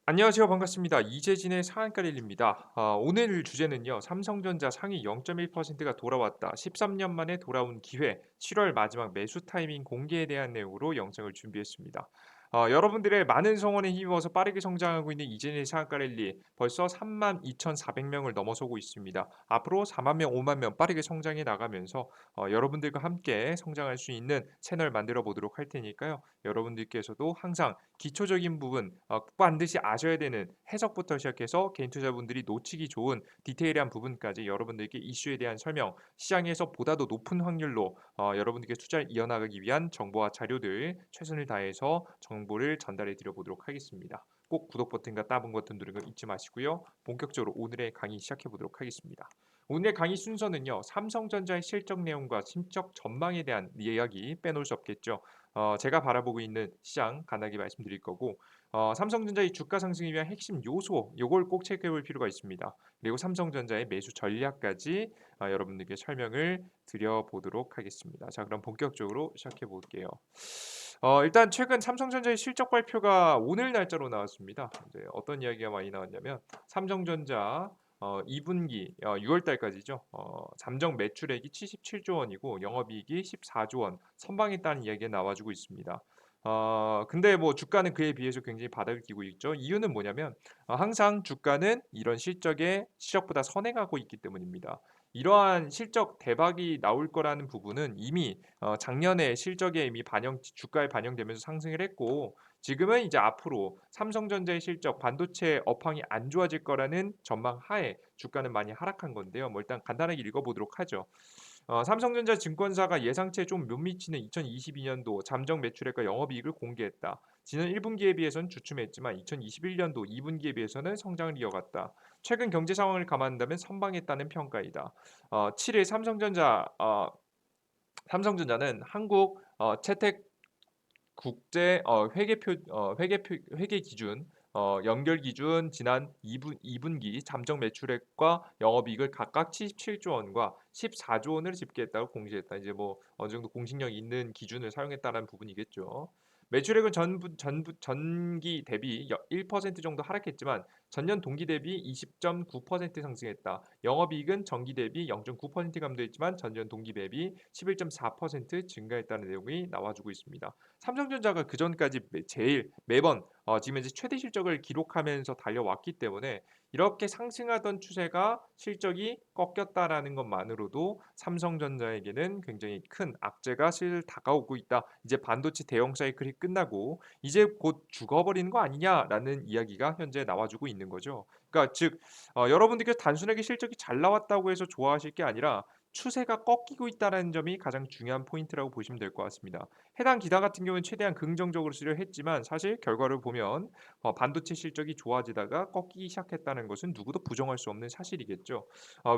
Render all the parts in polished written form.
안녕하세요. 반갑습니다. 이재진의 상한가릴입니다. 오늘 주제는요. 삼성전자 상위 0.1%가 돌아왔다. 13년 만에 돌아온 기회. 7월 마지막 매수 타이밍 공개에 대한 내용으로 영상을 준비했습니다. 여러분들의 많은 성원에 힘입어서 빠르게 성장하고 있는 이재진의 상한가릴리 벌써 32,400명을 넘어서고 있습니다. 앞으로 4만 명, 5만 명 빠르게 성장해 나가면서 여러분들과 함께 성장할 수 있는 채널 만들어 보도록 할 테니까요. 여러분들께서도 항상 기초적인 부분 반드시 아셔야 되는 해석부터 시작해서 개인 투자분들이 놓치기 좋은 디테일한 부분까지 여러분들께 이슈에 대한 설명, 시장에서 보다도 높은 확률로 여러분들께 투자를 이어나가기 위한 정보와 자료들 최선을 다해서 정보를 전달해 드려 보도록 하겠습니다. 꼭 구독 버튼과 따봉 버튼 누르는 거 잊지 마시고요. 본격적으로 오늘의 강의 시작해 보도록 하겠습니다. 오늘의 강의 순서는요. 삼성전자의 실적 내용과 실적 전망에 대한 이야기 빼놓을 수 없겠죠. 제가 바라보고 있는 시장 간단하게 말씀드릴 거고 삼성전자의 주가 상승을 위한 핵심 요소 요걸 꼭 체크해 볼 필요가 있습니다. 그리고 삼성전자의 매수 전략까지 여러분들께 설명을 드려 보도록 하겠습니다. 자, 그럼 본격적으로 시작해 볼게요. 일단 최근 삼성전자의 실적 발표가 오늘 날짜로 나왔습니다. 이제 어떤 이야기가 많이 나왔냐면 삼성전자 2분기 6월 달까지죠. 잠정 매출액이 77조 원이고 영업이익이 14조 원 선방했다는 이야기가 나와주고 있습니다. 근데 뭐 주가는 그에 비해서 굉장히 바닥을 기고 있죠. 이유는 뭐냐면 항상 주가는 이런 실적에 시력보다 선행하고 있기 때문입니다. 이러한 실적 대박이 나올 거라는 부분은 이미 작년에 실적에 이미 주가에 반영되면서 상승을 했고 지금은 이제 앞으로 삼성전자의 실적 반도체 업황이 안 좋아질 거라는 전망 하에 주가는 많이 하락한 건데요. 뭐 일단 간단하게 읽어보도록 하죠. 삼성전자 증권사가 예상치에 좀 못 미치는 2022년도 잠정 매출액과 영업이익을 공개했다. 지난 1분기에 비해서는 주춤했지만 2021년도 2분기에 비해서는 성장을 이어갔다. 최근 경제 상황을 감안한다면 선방했다는 평가이다. 7일 삼성전자는 한국 채택 국제 회계 기준 연결 기준 지난 2분기 잠정 매출액과 영업이익을 각각 77조 원과 14조 원을 집계했다고 공시했다. 이제 뭐 어느 정도 공식력 있는 기준을 사용했다는 부분이겠죠. 매출액은 전기 대비 1% 정도 하락했지만 전년 동기 대비 20.9% 상승했다. 영업이익은 전기 대비 0.9% 감소했지만 전년 동기 대비 11.4% 증가했다는 내용이 나와주고 있습니다. 삼성전자가 그전까지 제일 매번 지금 현재 최대 실적을 기록하면서 달려왔기 때문에 이렇게 상승하던 추세가 실적이 꺾였다라는 것만으로도 삼성전자에게는 굉장히 큰 악재가 슬 다가오고 있다. 이제 반도체 대형 사이클이 끝나고 이제 곧 죽어버리는 거 아니냐라는 이야기가 현재 나와주고 있는 거죠. 그러니까 즉 여러분들께서 단순하게 실적이 잘 나왔다고 해서 좋아하실 게 아니라 추세가 꺾이고 있다는 점이 가장 중요한 포인트라고 보시면 될 것 같습니다. 해당 기관 같은 경우는 최대한 긍정적으로 쓰려 했지만 사실 결과를 보면 반도체 실적이 좋아지다가 꺾이기 시작했다는 것은 누구도 부정할 수 없는 사실이겠죠.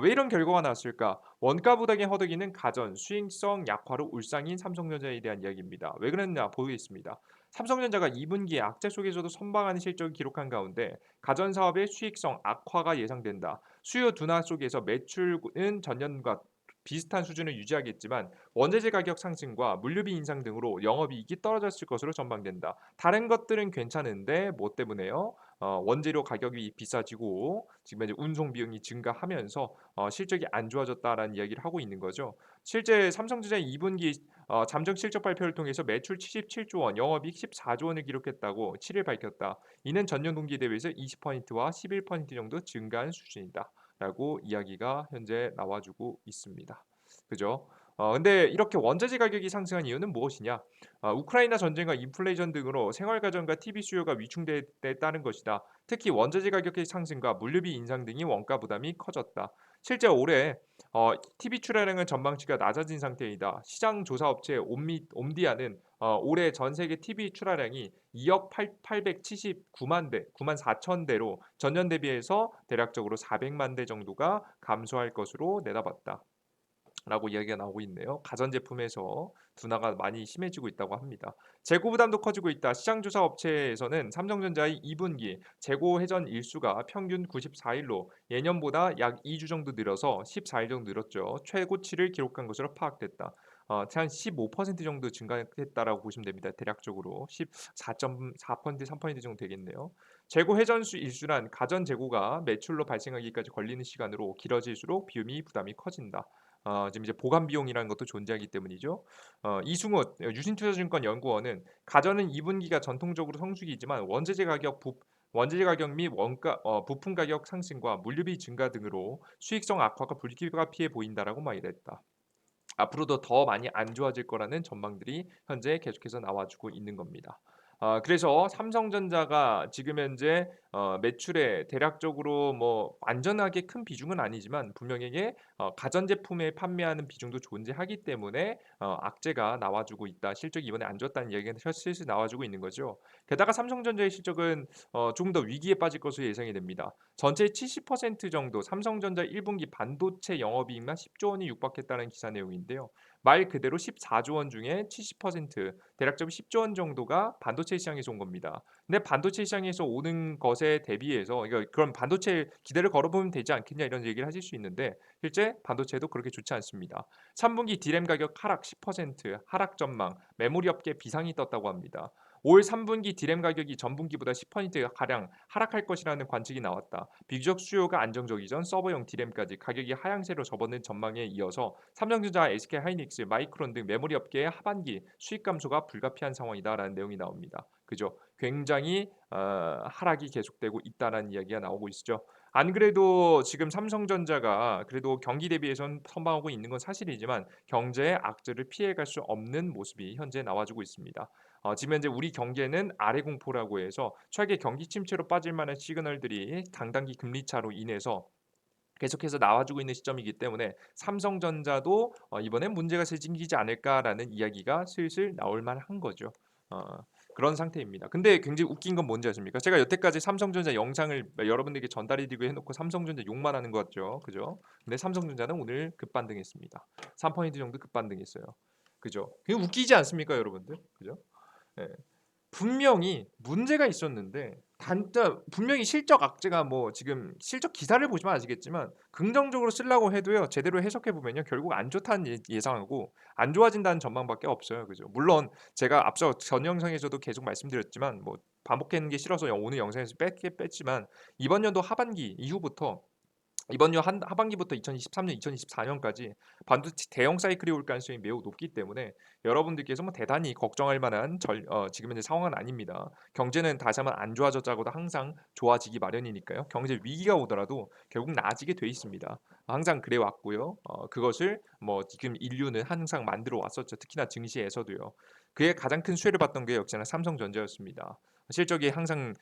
왜 이런 결과가 나왔을까? 원가 부담에 허덕이는 가전, 수익성 약화로 울상인 삼성전자에 대한 이야기입니다. 왜 그랬냐 보겠습니다. 삼성전자가 2분기에 악재 속에서도 선방하는 실적을 기록한 가운데 가전 사업의 수익성 악화가 예상된다. 수요 둔화 속에서 매출은 전년과 비슷한 수준을 유지하겠지만 원재재 가격 상승과 물류비 인상 등으로 영업이익이 떨어졌을 것으로 전망된다. 다른 것들은 괜찮은데 뭐 때문에요? 원재료 가격이 비싸지고 지금 이제 운송 비용이 증가하면서 실적이 안 좋아졌다라는 이야기를 하고 있는 거죠. 실제 삼성전자의 2분기 잠정 실적 발표를 통해서 매출 77조 원, 영업이익 14조 원을 기록했다고 7일 밝혔다. 이는 전년 동기 대비해서 20%와 11% 정도 증가한 수준이다. 라고 이야기가 현재 나와주고 있습니다. 그죠? 근데 이렇게 원자재 가격이 상승한 이유는 무엇이냐? 우크라이나 전쟁과 인플레이션 등으로 생활 가전과 TV 수요가 위축됐다는 것이다. 특히 원자재 가격의 상승과 물류비 인상 등이 원가 부담이 커졌다. 실제 올해 TV 출하량은 전망치가 낮아진 상태이다. 시장 조사 업체 옴디아는 올해 전 세계 TV 출하량이 2억 879만 대, 9만 4천 대로 전년 대비해서 대략적으로 400만 대 정도가 감소할 것으로 내다봤다. 라고 이야기가 나오고 있네요. 가전제품에서 둔화가 많이 심해지고 있다고 합니다. 재고 부담도 커지고 있다. 시장조사 업체에서는 삼성전자의 2분기 재고 회전 일수가 평균 94일로 예년보다 약 2주 정도 늘어서 14일 정도 늘었죠. 최고치를 기록한 것으로 파악됐다. 한 15% 정도 증가했다라고 보시면 됩니다. 대략적으로 14.4% 3% 정도 되겠네요. 재고 회전수 일수란 가전 재고가 매출로 발생하기까지 걸리는 시간으로 길어질수록 비용이 부담이 커진다. 지금 이제 보관 비용이라는 것도 존재하기 때문이죠. 이승우 유신투자증권 연구원은 가전은 2분기가 전통적으로 성수기이지만 원재재 가격 및 원가 부품 가격 상승과 물류비 증가 등으로 수익성 악화가 불가피해 보인다라고 말했다. 앞으로도 더 많이 안 좋아질 거라는 전망들이 현재 계속해서 나와주고 있는 겁니다. 그래서 삼성전자가 지금 현재 매출에 대략적으로 뭐 완전하게 큰 비중은 아니지만 분명하게 가전제품에 판매하는 비중도 존재하기 때문에 악재가 나와주고 있다. 실적이 이번에 안 좋았다는 얘기가 슬슬 나와주고 있는 거죠. 게다가 삼성전자의 실적은 조금 더 위기에 빠질 것으로 예상이 됩니다. 전체의 70% 정도 삼성전자 1분기 반도체 영업이익만 10조 원이 육박했다는 기사 내용인데요. 말 그대로 14조 원 중에 70% 대략적으로 10조 원 정도가 반도체 시장에서 온 겁니다. 근데 반도체 시장에서 오는 것에 대비해서 그러니까 그럼 반도체 기대를 걸어보면 되지 않겠냐 이런 얘기를 하실 수 있는데 실제 반도체도 그렇게 좋지 않습니다. 3분기 디램 가격 하락 10% 하락 전망, 메모리 업계 비상이 떴다고 합니다. 올 3분기 디램 가격이 전분기보다 10%가량 하락할 것이라는 관측이 나왔다. 비교적 수요가 안정적이던 서버용 디램까지 가격이 하향세로 접어든 전망에 이어서 삼성전자, SK하이닉스, 마이크론 등 메모리 업계의 하반기 수익 감소가 불가피한 상황이다라는 내용이 나옵니다. 그죠? 굉장히 하락이 계속되고 있다라는 이야기가 나오고 있죠. 안 그래도 지금 삼성전자가 그래도 경기 대비해선 선방하고 있는 건 사실이지만 경제의 악재를 피해갈 수 없는 모습이 현재 나와주고 있습니다. 지금 현재 우리 경제는 아래 공포라고 해서 최악의 경기 침체로 빠질 만한 시그널들이 당단기 금리 차로 인해서 계속해서 나와주고 있는 시점이기 때문에 삼성전자도 이번엔 문제가 생기지 않을까라는 이야기가 슬슬 나올 만한 거죠. 어, 그런 상태입니다. 근데 굉장히 웃긴 건 뭔지 아십니까? 제가 여태까지 삼성전자 영상을 여러분들에게 전달해드리고 해놓고 삼성전자 욕만 하는 것 같죠, 그죠? 근데 삼성전자는 오늘 급반등했습니다. 3% 정도 급반등했어요. 그죠? 그게 웃기지 않습니까, 여러분들? 그죠? 예. 분명히 문제가 있었는데 단자 분명히 실적 악재가 뭐 지금 실적 기사를 보시면 아시겠지만 긍정적으로 쓰려고 해도요. 제대로 해석해 보면요. 결국 안 좋다는 예상하고 안 좋아진다는 전망밖에 없어요. 그죠? 물론 제가 앞서 전 영상에서도 계속 말씀드렸지만 뭐 반복하는 게 싫어서 오늘 영상에서 뺐지만 이번 연도 하반기 이후부터 이번 년 하반기부터 2023년, 2024년까지 반도체 대형 사이클이 올 가능성이 매우 높기 때문에 여러분들께서 뭐 대단히 걱정할 만한 지금 현재 상황은 아닙니다. 경제는 다시 한번 안 좋아졌다고도 항상 좋아지기 마련이니까요. 경제 위기가 오더라도 결국 나아지게 돼 있습니다. 항상 그래 왔고요. 그것을 뭐 지금 인류는 항상 만들어 왔었죠. 특히나 증시에서도요. 그의 가장 큰 수혜를 봤던 게 역시나 삼성전자였습니다. 실적이 항상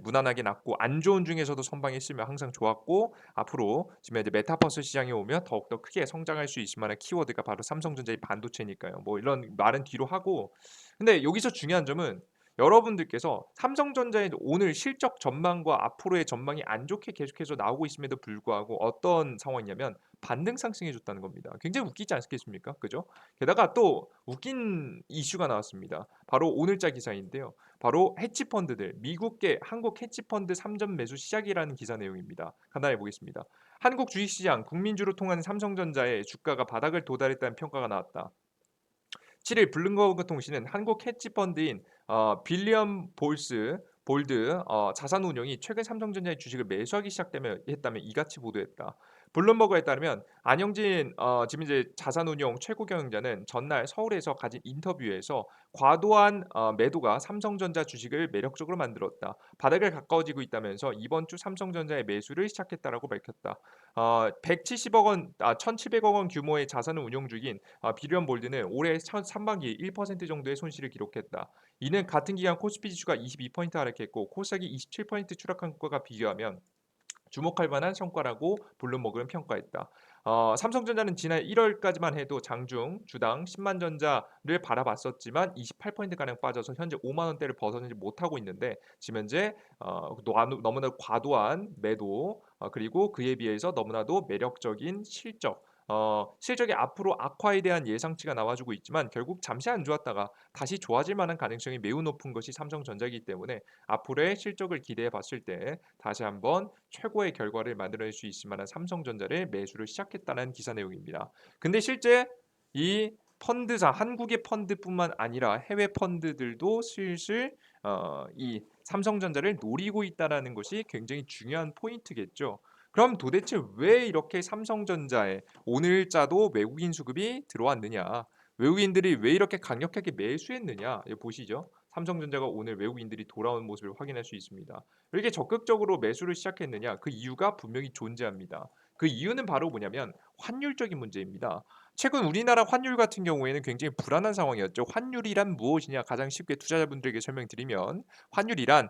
무난하게 났고 안 좋은 중에서도 선방했으면 항상 좋았고 앞으로 지금 이제 메타버스 시장에 오면 더욱더 크게 성장할 수 있을 만한 키워드가 바로 삼성전자의 반도체니까요. 뭐 이런 말은 뒤로 하고 근데 여기서 중요한 점은 여러분들께서 삼성전자의 오늘 실적 전망과 앞으로의 전망이 안 좋게 계속해서 나오고 있음에도 불구하고 어떤 상황이냐면 반등 상승해 줬다는 겁니다. 굉장히 웃기지 않겠습니까? 그죠? 게다가 또 웃긴 이슈가 나왔습니다. 바로 오늘자 기사인데요. 바로 해치펀드들, 미국계 한국 해치펀드 3점 매수 시작이라는 기사 내용입니다. 간단히 보겠습니다. 한국 주식시장 국민주로 통하는 삼성전자의 주가가 바닥을 도달했다는 평가가 나왔다. 7일 블룸버그 통신은 한국 해치펀드인 빌리엄 볼드 자산운용이 최근 삼성전자의 주식을 매수하기 했다며 이같이 보도했다. 블룸버그에 따르면 안영진 지금 이제 자산운용 최고 경영자는 전날 서울에서 가진 인터뷰에서 과도한 매도가 삼성전자 주식을 매력적으로 만들었다. 바닥에 가까워지고 있다면서 이번 주 삼성전자의 매수를 시작했다라고 밝혔다. 170억 원, 1,700억 원 규모의 자산을 운용 중인 비리언 볼드는 올해 3분기 1% 정도의 손실을 기록했다. 이는 같은 기간 코스피 지수가 22% 하락했고 코스닥이 27% 추락한 것과 비교하면 주목할 만한 성과라고 블룸버그는 평가했다. 삼성전자는 지난 1월까지만 해도 장중 주당 10만 전자를 바라봤었지만 28%가량 빠져서 현재 5만 원대를 벗어나지 못하고 있는데 지금 현재 너무나 과도한 매도 그리고 그에 비해서 너무나도 매력적인 실적이 앞으로 악화에 대한 예상치가 나와주고 있지만 결국 잠시 안 좋았다가 다시 좋아질 만한 가능성이 매우 높은 것이 삼성전자이기 때문에 앞으로의 실적을 기대해 봤을 때 다시 한번 최고의 결과를 만들어낼 수 있을 만한 삼성전자를 매수를 시작했다는 기사 내용입니다. 근데 실제 이 펀드사 한국의 펀드뿐만 아니라 해외 펀드들도 슬슬 이 삼성전자를 노리고 있다라는 것이 굉장히 중요한 포인트겠죠. 그럼 도대체 왜 이렇게 삼성전자에 오늘자도 외국인 수급이 들어왔느냐? 외국인들이 왜 이렇게 강력하게 매수했느냐? 여기 보시죠. 삼성전자가 오늘 외국인들이 돌아온 모습을 확인할 수 있습니다. 왜 이렇게 적극적으로 매수를 시작했느냐? 그 이유가 분명히 존재합니다. 그 이유는 바로 뭐냐면 환율적인 문제입니다. 최근 우리나라 환율 같은 경우에는 굉장히 불안한 상황이었죠. 환율이란 무엇이냐? 가장 쉽게 투자자분들에게 설명드리면 환율이란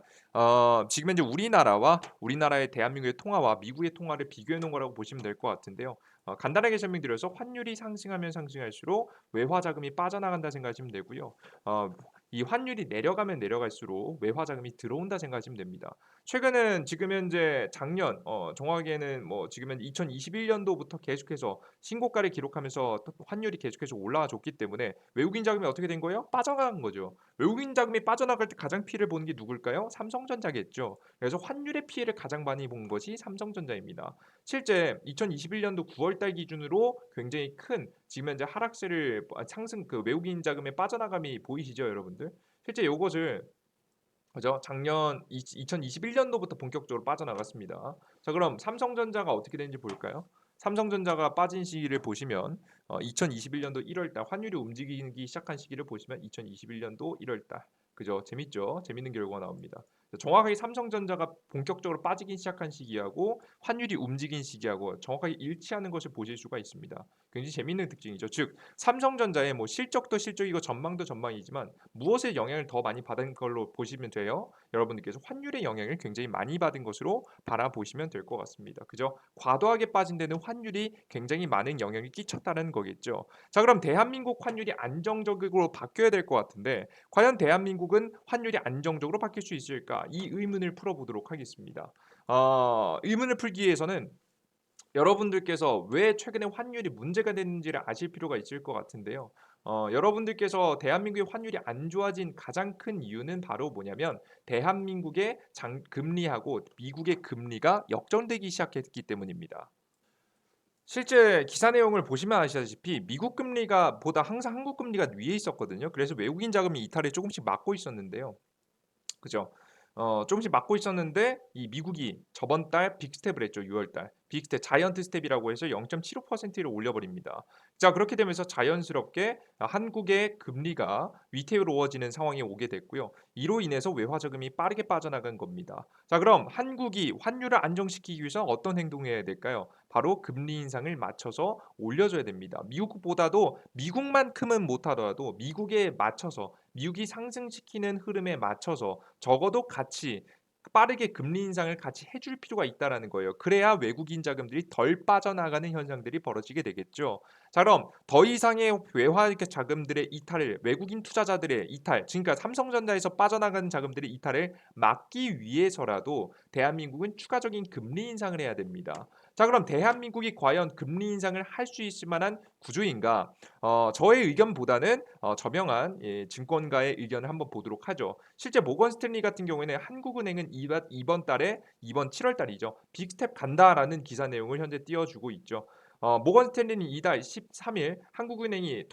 지금 현재 우리나라와 우리나라의 대한민국의 통화와 미국의 통화를 비교해 놓은 거라고 보시면 될 것 같은데요. 간단하게 설명드려서 환율이 상승하면 상승할수록 외화 자금이 빠져나간다 생각하시면 되고요. 어, 이 환율이 내려가면 내려갈수록 외화 자금이 들어온다 생각하시면 됩니다. 최근은 지금 현재 작년 정확하게는 뭐 지금 현 2021년도부터 계속해서 신고가를 기록하면서 환율이 계속해서 올라와 줬기 때문에 외국인 자금이 어떻게 된 거예요? 빠져나간 거죠. 외국인 자금이 빠져나갈 때 가장 피해를 보는 게 누굴까요? 삼성전자겠죠. 그래서 환율의 피해를 가장 많이 본 것이 삼성전자입니다. 실제 2021년도 9월 달 기준으로 굉장히 큰 지금 현재 하락세를 상승 그 외국인 자금의 빠져나감이 보이시죠, 여러분들? 실제 요것을 그죠? 작년 2021년도부터 본격적으로 빠져나갔습니다. 자, 그럼 삼성전자가 어떻게 되는지 볼까요? 삼성전자가 빠진 시기를 보시면 2021년도 1월 달 환율이 움직이기 시작한 시기를 보시면 2021년도 1월 달. 그죠? 재밌죠? 재밌는 결과가 나옵니다. 정확하게 삼성전자가 본격적으로 빠지기 시작한 시기하고 환율이 움직인 시기하고 정확하게 일치하는 것을 보실 수가 있습니다. 굉장히 재밌는 특징이죠. 즉 삼성전자의 뭐 실적도 실적이고 전망도 전망이지만 무엇의 영향을 더 많이 받은 걸로 보시면 돼요? 여러분들께서 환율의 영향을 굉장히 많이 받은 것으로 바라보시면 될 것 같습니다. 그죠? 과도하게 빠진 데는 환율이 굉장히 많은 영향을 끼쳤다는 거겠죠. 자, 그럼 대한민국 환율이 안정적으로 바뀌어야 될 것 같은데 과연 대한민국은 환율이 안정적으로 바뀔 수 있을까? 이 의문을 풀어보도록 하겠습니다. 의문을 풀기 위해서는 여러분들께서 왜 최근에 환율이 문제가 됐는지를 아실 필요가 있을 것 같은데요. 여러분들께서 대한민국의 환율이 안 좋아진 가장 큰 이유는 바로 뭐냐면 대한민국의 금리하고 미국의 금리가 역전되기 시작했기 때문입니다. 실제 기사 내용을 보시면 아시다시피 미국 금리가 보다 항상 한국 금리가 위에 있었거든요. 그래서 외국인 자금이 이탈을 조금씩 막고 있었는데요. 그죠. 조금씩 막고 있었는데 이 미국이 저번 달 빅스텝을 했죠. 6월 달. 빅스텝 자이언트 스텝이라고 해서 0.75%를 올려버립니다. 자, 그렇게 되면서 자연스럽게 한국의 금리가 위태로워지는 상황이 오게 됐고요. 이로 인해서 외화 자금이 빠르게 빠져나간 겁니다. 자, 그럼 한국이 환율을 안정시키기 위해서 어떤 행동을 해야 될까요? 바로 금리 인상을 맞춰서 올려줘야 됩니다. 미국보다도 미국만큼은 못하더라도 미국에 맞춰서 미국이 상승시키는 흐름에 맞춰서 적어도 같이 빠르게 금리 인상을 같이 해줄 필요가 있다라는 거예요. 그래야 외국인 자금들이 덜 빠져나가는 현상들이 벌어지게 되겠죠. 자, 그럼 더 이상의 외화 자금들의 이탈을 외국인 투자자들의 이탈, 그러니까 삼성전자에서 빠져나가는 자금들의 이탈을 막기 위해서라도 대한민국은 추가적인 금리 인상을 해야 됩니다. 자, 그럼 대한민국이 과연 금리 인상을 할 수 있을 만한 구조인가? 저의 의견보다는 저명한 증권가의 의견을 한번 보도록 하죠. 실제 모건 스탠리 같은 경우에는 한국은행은 이번 달에 이번 7월 달이죠. 빅스텝 간다라는 기사 내용을 현재 띄워주고 있죠. 모건 스탠리는 이달 13일 한국은행이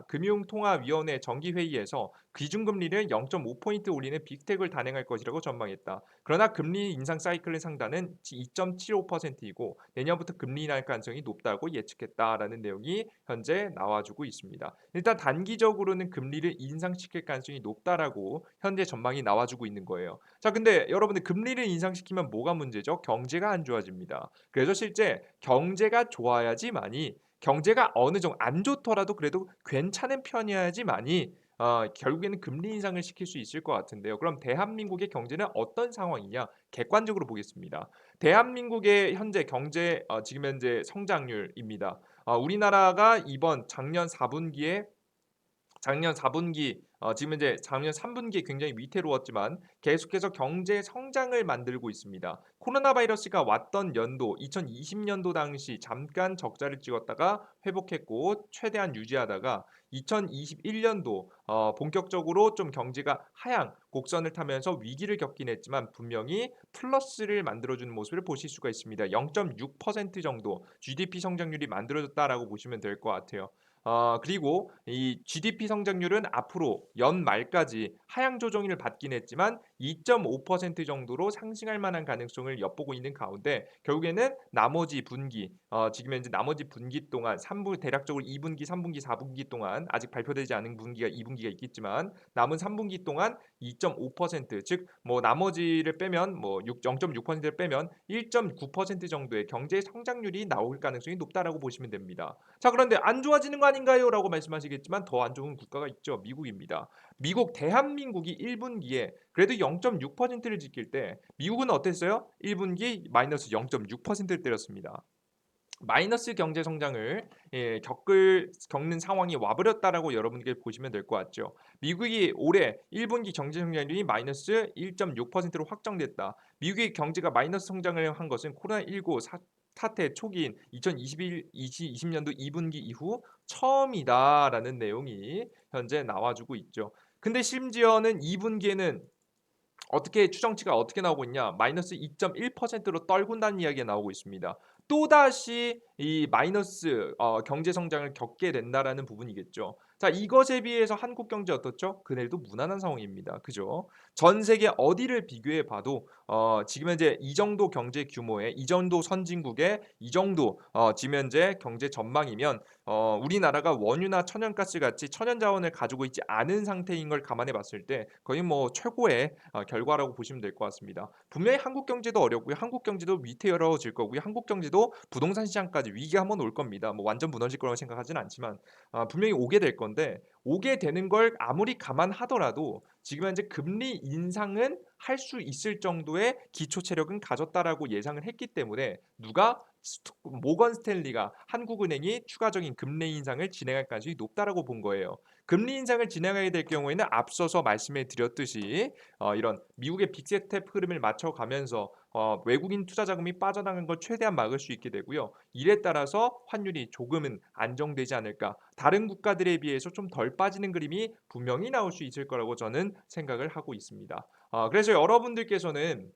금융통화위원회 정기회의에서 기준금리를 0.5포인트 올리는 빅스텝을 단행할 것이라고 전망했다. 그러나 금리 인상 사이클의 상단은 2.75%이고 내년부터 금리 인하할 가능성이 높다고 예측했다라는 내용이 현재 나와주고 있습니다. 일단 단기적으로는 금리를 인상시킬 가능성이 높다라고 현재 전망이 나와주고 있는 거예요. 자, 근데 여러분들 금리를 인상시키면 뭐가 문제죠? 경제가 안 좋아집니다. 그래서 실제 경제가 좋아야지만이 경제가 어느 정도 안 좋더라도 그래도 괜찮은 편이어야지만이 결국에는 금리 인상을 시킬 수 있을 것 같은데요. 그럼 대한민국의 경제는 어떤 상황이냐? 객관적으로 보겠습니다. 대한민국의 현재 경제 지금 현재 성장률입니다. 우리나라가 이번 작년 4분기 지금 이제 작년 3분기에 굉장히 위태로웠지만 계속해서 경제 성장을 만들고 있습니다. 코로나 바이러스가 왔던 연도 2020년도 당시 잠깐 적자를 찍었다가 회복했고 최대한 유지하다가 2021년도 본격적으로 좀 경제가 하향 곡선을 타면서 위기를 겪긴 했지만 분명히 플러스를 만들어주는 모습을 보실 수가 있습니다. 0.6% 정도 GDP 성장률이 만들어졌다라고 보시면 될 것 같아요. 그리고 이 GDP 성장률은 앞으로 연말까지 하향 조정을 받긴 했지만 2.5% 정도로 상승할 만한 가능성을 엿보고 있는 가운데 결국에는 나머지 분기 지금 현재 나머지 분기 동안 3분 대략적으로 2분기, 3분기, 4분기 동안 아직 발표되지 않은 분기가 2분기가 있겠지만 남은 3분기 동안 2.5% 즉 뭐 나머지를 빼면 뭐 0.6%를 빼면 1.9% 정도의 경제 성장률이 나올 가능성이 높다라고 보시면 됩니다. 자, 그런데 안 좋아지는 거 아닌가요? 라고 말씀하시겠지만 더 안 좋은 국가가 있죠. 미국입니다. 미국 대한민국이 1분기에 그래도 0.6%를 지킬 때 미국은 어땠어요? 1분기 마이너스 0.6%를 때렸습니다. 마이너스 경제 성장을 겪는 상황이 와버렸다라고 여러분께 보시면 될 것 같죠. 미국이 올해 1분기 경제 성장률이 마이너스 1.6%로 확정됐다. 미국의 경제가 마이너스 성장을 한 것은 코로나19 사태 초기인 2020년도 2분기 이후 처음이다라는 내용이 현재 나와주고 있죠. 근데 심지어는 2분기에는 어떻게 추정치가 어떻게 나오고 있냐? 마이너스 2.1%로 떨군다는 이야기가 나오고 있습니다. 또다시 이 마이너스 경제 성장을 겪게 된다라는 부분이겠죠. 자, 이것에 비해서 한국 경제 어떻죠? 그래도 무난한 상황입니다. 그죠? 전 세계 어디를 비교해 봐도 지금 현재 이 정도 경제 규모의 이 정도 선진국의 이 정도 지금 현재 경제 전망이면 우리나라가 원유나 천연가스 같이 천연 자원을 가지고 있지 않은 상태인 걸 감안해 봤을 때 거의 뭐 최고의 결과라고 보시면 될 것 같습니다. 분명히 한국 경제도 어렵고요. 한국 경제도 위태로워질 거고요. 한국 경제도 부동산 시장까지 위기가 한번 올 겁니다. 뭐 완전 무너질 거라고 생각하지는 않지만 분명히 오게 될 건데 오게 되는 걸 아무리 감안하더라도 지금 현재 금리 인상은 할 수 있을 정도의 기초 체력은 가졌다라고 예상을 했기 때문에 누가 모건 스탠리가 한국은행이 추가적인 금리 인상을 진행할 가능성이 높다라고 본 거예요. 금리 인상을 진행하게 될 경우에는 앞서서 말씀해 드렸듯이 이런 미국의 빅스텝 흐름을 맞춰가면서 외국인 투자 자금이 빠져나가는 걸 최대한 막을 수 있게 되고요. 이에 따라서 환율이 조금은 안정되지 않을까. 다른 국가들에 비해서 좀 덜 빠지는 그림이 분명히 나올 수 있을 거라고 저는 생각을 하고 있습니다. 그래서 여러분들께서는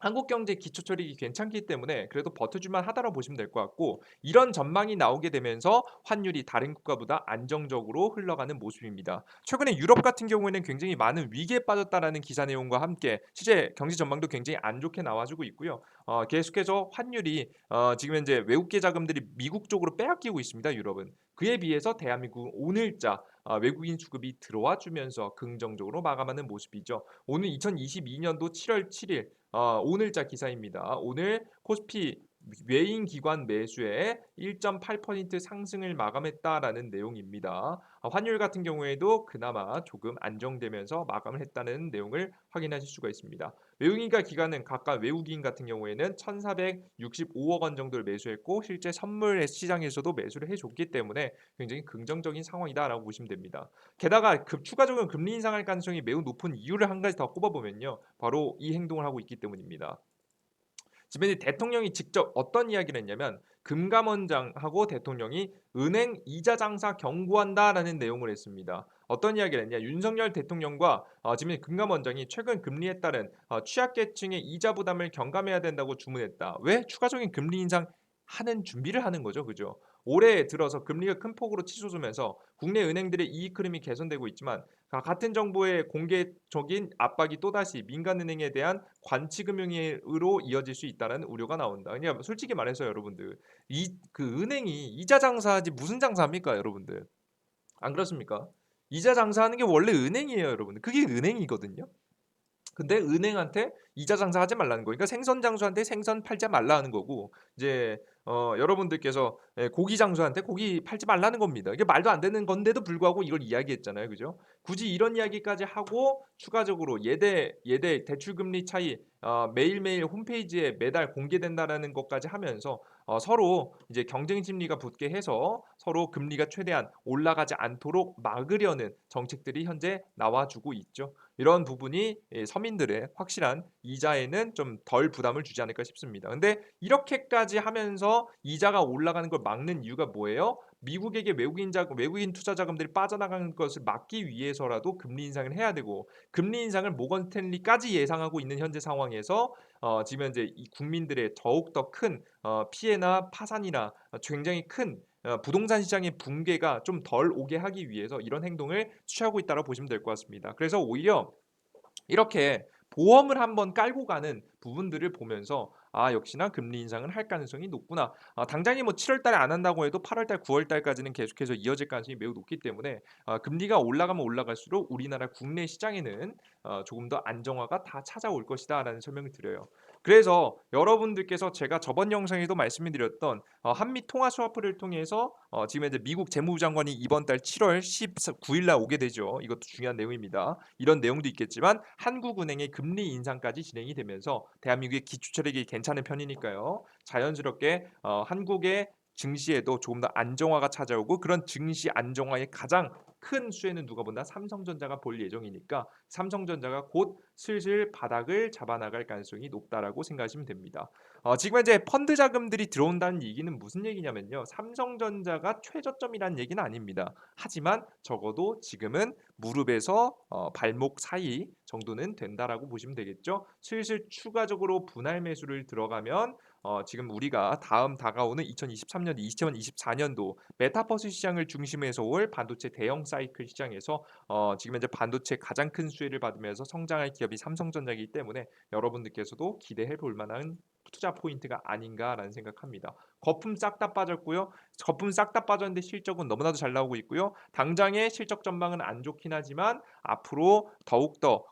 한국 경제 기초 처리가 괜찮기 때문에 그래도 버텨줄만 하다라고 보시면 될 것 같고 이런 전망이 나오게 되면서 환율이 다른 국가보다 안정적으로 흘러가는 모습입니다. 최근에 유럽 같은 경우에는 굉장히 많은 위기에 빠졌다라는 기사 내용과 함께 실제 경제 전망도 굉장히 안 좋게 나와주고 있고요. 계속해서 환율이 지금 현재 외국계 자금들이 미국 쪽으로 빼앗기고 있습니다. 유럽은. 그에 비해서 대한민국은 오늘자 외국인 수급이 들어와 주면서 긍정적으로 마감하는 모습이죠. 오늘 2022년도 7월 7일 오늘자 기사입니다. 오늘 코스피 외인 기관 매수에 1.8% 상승을 마감했다라는 내용입니다. 환율 같은 경우에도 그나마 조금 안정되면서 마감을 했다는 내용을 확인하실 수가 있습니다. 외국인과 기관은 각각 외국인 같은 경우에는 1,465억 원 정도를 매수했고 실제 선물 시장에서도 매수를 해줬기 때문에 굉장히 긍정적인 상황이다라고 보시면 됩니다. 게다가 추가적으로 금리 인상할 가능성이 매우 높은 이유를 한 가지 더 꼽아보면요. 바로 이 행동을 하고 있기 때문입니다. 지금 대통령이 직접 어떤 이야기를 했냐면 금감원장하고 대통령이 은행 이자 장사 경고한다라는 내용을 했습니다. 어떤 이야기를 했냐? 윤석열 대통령과 지금 금감원장이 최근 금리에 따른 취약계층의 이자 부담을 경감해야 된다고 주문했다. 왜? 추가적인 금리 인상 하는 준비를 하는 거죠. 그죠? 올해 들어서 금리가 큰 폭으로 치솟으면서 국내 은행들의 이익 흐름이 개선되고 있지만 같은 정부의 공개적인 압박이 또다시 민간은행에 대한 관치금융으로 이어질 수 있다는 우려가 나온다. 그냥 솔직히 말해서 여러분들 그 은행이 이자 장사하지 무슨 장사합니까, 여러분들? 안 그렇습니까? 이자 장사하는 게 원래 은행이에요, 여러분들. 그게 은행이거든요. 근데 은행한테 이자 장사하지 말라는 거. 그러니까 생선 장수한테 생선 팔지 말라는 거고 이제 여러분들께서 고기 장수한테 고기 팔지 말라는 겁니다. 이게 말도 안 되는 건데도 불구하고 이걸 이야기했잖아요. 그죠? 굳이 이런 이야기까지 하고 추가적으로 예대 대출 금리 차이 매일매일 홈페이지에 매달 공개된다라는 것까지 하면서 서로 이제 경쟁 심리가 붙게 해서 서로 금리가 최대한 올라가지 않도록 막으려는 정책들이 현재 나와주고 있죠. 이런 부분이 서민들의 확실한 이자에는 좀 덜 부담을 주지 않을까 싶습니다. 근데 이렇게까지 하면서 이자가 올라가는 걸 막는 이유가 뭐예요? 미국에게 외국인 투자 자금들이 빠져나가는 것을 막기 위해서라도 금리 인상을 해야 되고 금리 인상을 모건 스탠리까지 예상하고 있는 현재 상황에서 지금 현재 이 국민들의 더욱 더 큰 피해나 파산이나 굉장히 큰 부동산 시장의 붕괴가 좀 덜 오게 하기 위해서 이런 행동을 취하고 있다고 보시면 될 것 같습니다. 그래서 오히려 이렇게 보험을 한번 깔고 가는 부분들을 보면서 역시나 금리 인상은 할 가능성이 높구나. 당장에 뭐 7월 달에 안 한다고 해도 8월 달, 9월 달까지는 계속해서 이어질 가능성이 매우 높기 때문에 금리가 올라가면 올라갈수록 우리나라 국내 시장에는 조금 더 안정화가 다 찾아올 것이다라는 설명을 드려요. 그래서 여러분들께서 제가 저번 영상에도 말씀을 드렸던 한미 통화 스와프를 통해서 지금 이제 미국 재무부 장관이 이번 달 7월 19일 날 오게 되죠. 이것도 중요한 내용입니다. 이런 내용도 있겠지만 한국은행의 금리 인상까지 진행이 되면서 대한민국의 기초체력이 괜찮은 편이니까요. 자연스럽게 한국의 증시에도 조금 더 안정화가 찾아오고 그런 증시 안정화의 가장 큰 수혜는 누가 본다? 삼성전자가 볼 예정이니까 삼성전자가 곧 슬슬 바닥을 잡아나갈 가능성이 높다라고 생각하시면 됩니다. 지금 현재 펀드 자금들이 들어온다는 얘기는 무슨 얘기냐면요. 삼성전자가 최저점이라는 얘기는 아닙니다. 하지만 적어도 지금은 무릎에서 발목 사이 정도는 된다라고 보시면 되겠죠. 슬슬 추가적으로 분할 매수를 들어가면 지금 우리가 다음 다가오는 2023년, 2024년도 메타버스 시장을 중심에서 올 반도체 대형 사이클 시장에서 지금 현재 반도체 가장 큰 수혜를 받으면서 성장할 기업이 삼성전자이기 때문에 여러분들께서도 기대해 볼 만한 투자 포인트가 아닌가라는 생각합니다. 거품 싹 다 빠졌고요. 거품 싹 다 빠졌는데 실적은 너무나도 잘 나오고 있고요. 당장의 실적 전망은 안 좋긴 하지만 앞으로 더욱더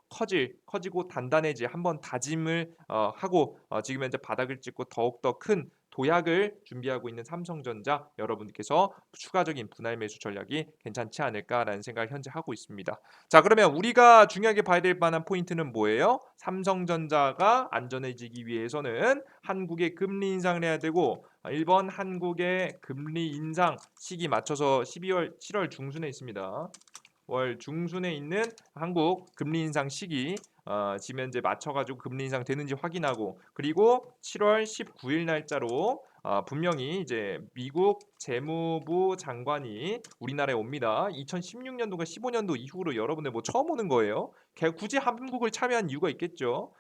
커지고 단단해질 한번 다짐을 하고 지금 현재 바닥을 찍고 더욱더 큰 도약을 준비하고 있는 삼성전자 여러분께서 추가적인 분할 매수 전략이 괜찮지 않을까라는 생각을 현재 하고 있습니다. 자, 그러면 우리가 중요하게 봐야 될 만한 포인트는 뭐예요? 삼성전자가 안전해지기 위해서는 한국의 금리 인상을 해야 되고 1번 한국의 금리 인상 시기 맞춰서 7월 중순에 있습니다. 월 중순에 있는 한국 금리 인상 시기 지금 현재 맞춰가지고 금리 인상 되는지 확인하고 그리고 7월 19일 날짜로 분명히 이제 미국 재무부 장관이 우리나라에 옵니다. 2016년도가 15년도 이후로 여러분들 뭐 처음 오는 거예요. 굳이 한국을 참여한 이유가 있겠죠.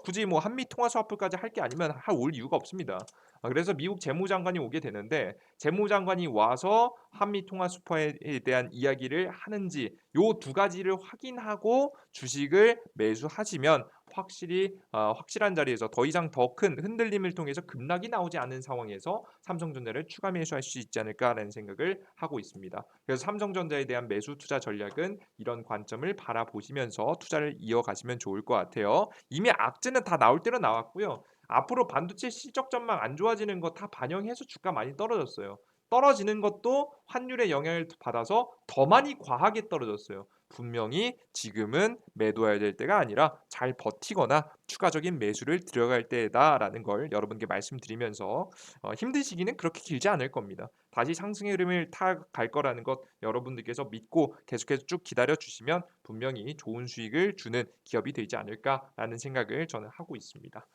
굳이 뭐 한미 통화 스와프까지 할 게 아니면 올 이유가 없습니다. 그래서 미국 재무장관이 오게 되는데 재무장관이 와서 한미 통화 스와프에 대한 이야기를 하는지 요 두 가지를 확인하고 주식을 매수하시면 확실히 확실한 자리에서 더 이상 더 큰 흔들림을 통해서 급락이 나오지 않은 상황에서 삼성전자를 추가 매수할 수 있지 않을까라는 생각을 하고 있습니다. 그래서 삼성전자에 대한 매수 투자 전략은 이런 관점을 바라보시면서 투자를 이어가시면 좋을 것 같아요. 이미 악재는 다 나올 대로 나왔고요. 앞으로 반도체 실적 전망 안 좋아지는 거 다 반영해서 주가 많이 떨어졌어요. 떨어지는 것도 환율의 영향을 받아서 더 많이 과하게 떨어졌어요. 분명히 지금은 매도해야 될 때가 아니라 잘 버티거나 추가적인 매수를 들어갈 때다라는 걸 여러분께 말씀드리면서 힘든 시기는 그렇게 길지 않을 겁니다. 다시 상승의 흐름을 타갈 거라는 것 여러분들께서 믿고 계속해서 쭉 기다려 주시면 분명히 좋은 수익을 주는 기업이 되지 않을까라는 생각을 저는 하고 있습니다.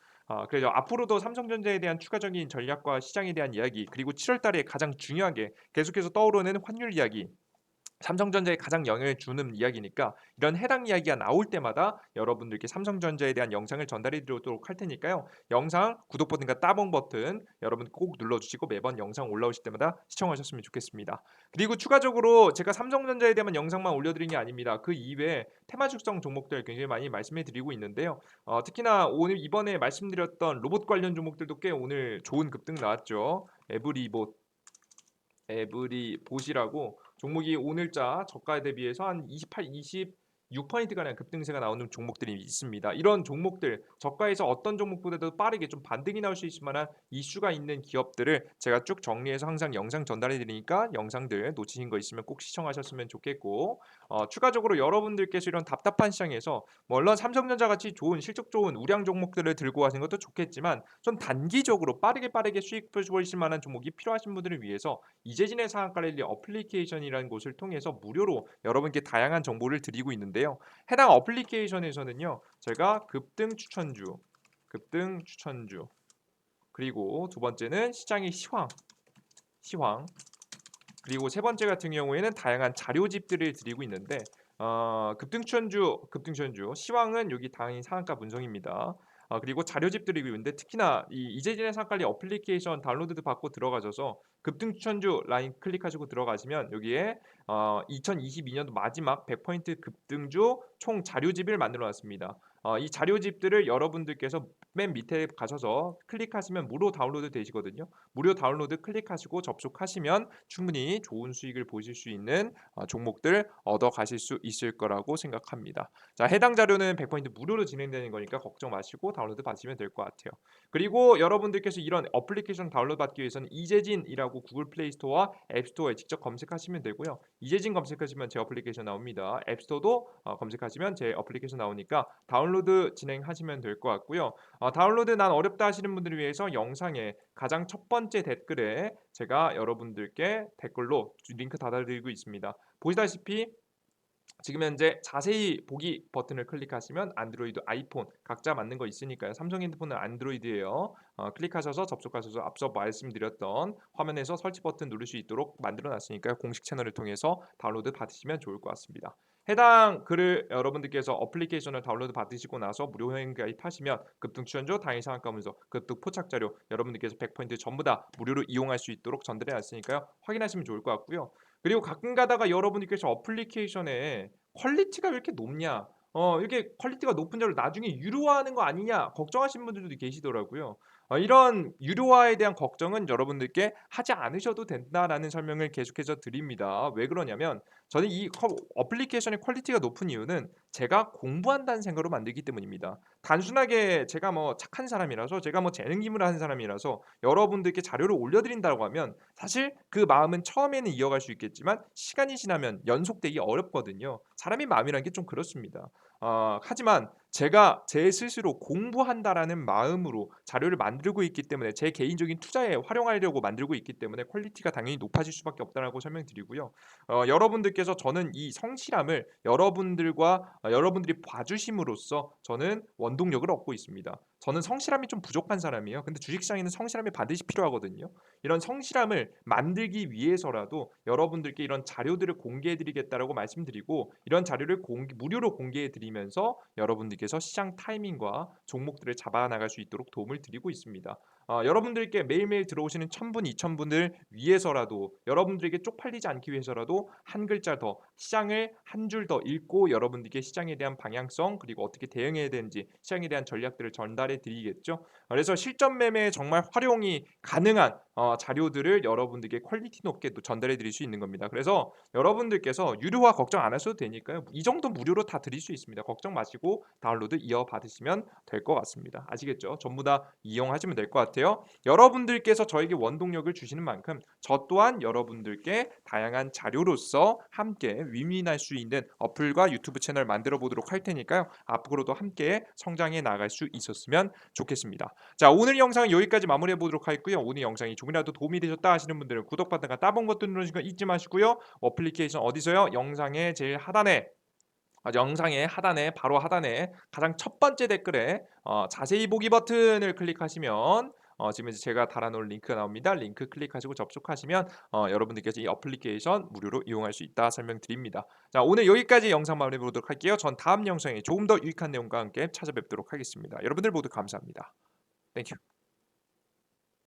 그래서 앞으로도 삼성전자에 대한 추가적인 전략과 시장에 대한 이야기 그리고 7월 달에 가장 중요하게 계속해서 떠오르는 환율 이야기 삼성전자에 가장 영향을 주는 이야기니까 이런 해당 이야기가 나올 때마다 여러분들께 삼성전자에 대한 영상을 전달해 드리도록 할 테니까요. 영상 구독 버튼과 따봉 버튼 여러분 꼭 눌러주시고 매번 영상 올라오실 때마다 시청하셨으면 좋겠습니다. 그리고 추가적으로 제가 삼성전자에 대한 영상만 올려드린 게 아닙니다. 그 이외에 테마 축성 종목들 굉장히 많이 말씀해 드리고 있는데요. 특히나 오늘 이번에 말씀드렸던 로봇 관련 종목들도 꽤 오늘 좋은 급등 나왔죠. 에브리봇이라고 종목이 오늘자 저가 대비해서 한 26%가량 급등세가 나오는 종목들이 있습니다. 이런 종목들 저가에서 어떤 종목보다도 빠르게 좀 반등이 나올 수 있을 만한 이슈가 있는 기업들을 제가 쭉 정리해서 항상 영상 전달해 드리니까 영상들 놓치신 거 있으면 꼭 시청하셨으면 좋겠고 추가적으로 여러분들께서 이런 답답한 시장에서 물론 삼성전자 같이 좋은 실적 좋은 우량 종목들을 들고 가시는 것도 좋겠지만 좀 단기적으로 빠르게 수익 보실 만한 종목이 필요하신 분들을 위해서 이재진의 상한가 랠리 어플리케이션이라는 곳을 통해서 무료로 여러분께 다양한 정보를 드리고 있는데요. 해당 어플리케이션에서는요. 제가 급등 추천주 그리고 두 번째는 시장의 시황 그리고 세 번째 같은 경우에는 다양한 자료집들을 드리고 있는데 급등 추천주 시황은 여기 당연히 상한가 분석입니다. 그리고 자료집들이 있는데 특히나 이 이재진의 산깔리 어플리케이션 다운로드 받고 들어가셔서 급등 추천주 라인 클릭하시고 들어가시면 여기에 2022년도 마지막 100포인트 급등주 총 자료집을 만들어 놨습니다. 이 자료집들을 여러분들께서 맨 밑에 가셔서 클릭하시면 무료 다운로드 되시거든요. 무료 다운로드 클릭하시고 접속하시면 충분히 좋은 수익을 보실 수 있는 종목들 얻어 가실 수 있을 거라고 생각합니다. 자, 해당 자료는 100포인트 무료로 진행되는 거니까 걱정 마시고 다운로드 받으시면 될 것 같아요. 그리고 여러분들께서 이런 어플리케이션 다운로드 받기 위해서는 이재진이라고 구글 플레이 스토어와 앱 스토어에 직접 검색하시면 되고요. 이재진 검색하시면 제 어플리케이션 나옵니다. 앱 스토어도 검색하시면 제 어플리케이션 나오니까 다운로드 진행하시면 될 것 같고요. 다운로드 난 어렵다 하시는 분들을 위해서 영상에 가장 첫 번째 댓글에 제가 여러분들께 댓글로 링크 달아드리고 있습니다. 보시다시피 지금 현재 자세히 보기 버튼을 클릭하시면 안드로이드, 아이폰 각자 맞는 거 있으니까요. 삼성 핸드폰은 안드로이드예요. 클릭하셔서 접속하셔서 앞서 말씀드렸던 화면에서 설치 버튼 누를 수 있도록 만들어 놨으니까요. 공식 채널을 통해서 다운로드 받으시면 좋을 것 같습니다. 해당 글을 여러분들께서 어플리케이션을 다운로드 받으시고 나서 무료 회원 가입하시면 급등 추천주, 당일 상한가 문서, 급등 포착 자료 여러분들께서 100포인트 전부 다 무료로 이용할 수 있도록 전달해 놨으니까요. 확인하시면 좋을 것 같고요. 그리고 가끔 가다가 여러분들께서 어플리케이션에 퀄리티가 왜 이렇게 높냐? 이렇게 퀄리티가 높은 자를 나중에 유료화하는 거 아니냐? 걱정하시는 분들도 계시더라고요. 이런 유료화에 대한 걱정은 여러분들께 하지 않으셔도 된다라는 설명을 계속해서 드립니다. 왜 그러냐면 저는 이 어플리케이션의 퀄리티가 높은 이유는 제가 공부한다는 생각으로 만들기 때문입니다. 단순하게 제가 뭐 착한 사람이라서 제가 뭐 재능 기부를 하는 사람이라서 여러분들께 자료를 올려드린다고 하면 사실 그 마음은 처음에는 이어갈 수 있겠지만 시간이 지나면 연속되기 어렵거든요. 사람의 마음이라는 게 좀 그렇습니다. 하지만 제가 제 스스로 공부한다라는 마음으로 자료를 만들고 있기 때문에 제 개인적인 투자에 활용하려고 만들고 있기 때문에 퀄리티가 당연히 높아질 수밖에 없다라고 설명드리고요. 여러분들께서 저는 이 성실함을 여러분들이 봐주심으로써 저는 원동력을 얻고 있습니다. 저는 성실함이 좀 부족한 사람이에요. 근데 주식시장에는 성실함이 반드시 필요하거든요. 이런 성실함을 만들기 위해서라도 여러분들께 이런 자료들을 공개해 드리겠다라고 말씀드리고 이런 자료를 무료로 공개해 드리면서 여러분들께서 시장 타이밍과 종목들을 잡아 나갈 수 있도록 도움을 드리고 있습니다. 여러분들께 매일매일 들어오시는 1000분, 2000분을 위해서라도 여러분들에게 쪽팔리지 않기 위해서라도 한 글자 더 시장을 한 줄 더 읽고 여러분들께 시장에 대한 방향성 그리고 어떻게 대응해야 되는지 시장에 대한 전략들을 전달해 드리겠죠. 그래서 실전 매매에 정말 활용이 가능한 자료들을 여러분들께 퀄리티 높게 또 전달해 드릴 수 있는 겁니다. 그래서 여러분들께서 유료화 걱정 안 하셔도 되니까요. 이 정도 무료로 다 드릴 수 있습니다. 걱정 마시고 다운로드 이어 받으시면 될 것 같습니다. 아시겠죠? 전부 다 이용하시면 될 것 같아요. 여러분들께서 저에게 원동력을 주시는 만큼 저 또한 여러분들께 다양한 자료로서 함께 윈윈할 수 있는 어플과 유튜브 채널 만들어 보도록 할 테니까요. 앞으로도 함께 성장해 나갈 수 있었으면 좋겠습니다. 자, 오늘 영상은 여기까지 마무리해 보도록 하겠고요. 오늘 영상이 조금이라도 도움이 되셨다 하시는 분들은 구독 버튼과 따봉 버튼 누르시는 거 잊지 마시고요. 어플리케이션 어디서요? 영상의 제일 하단에 영상의 하단에 바로 하단에 가장 첫 번째 댓글에 자세히 보기 버튼을 클릭하시면 지금 이제 제가 달아놓은 링크가 나옵니다. 링크 클릭하시고 접속하시면 여러분들께서 이 어플리케이션 무료로 이용할 수 있다 설명드립니다. 자, 오늘 여기까지 영상 마무리해 보도록 할게요. 전 다음 영상에 조금 더 유익한 내용과 함께 찾아뵙도록 하겠습니다. 여러분들 모두 감사합니다. 땡큐.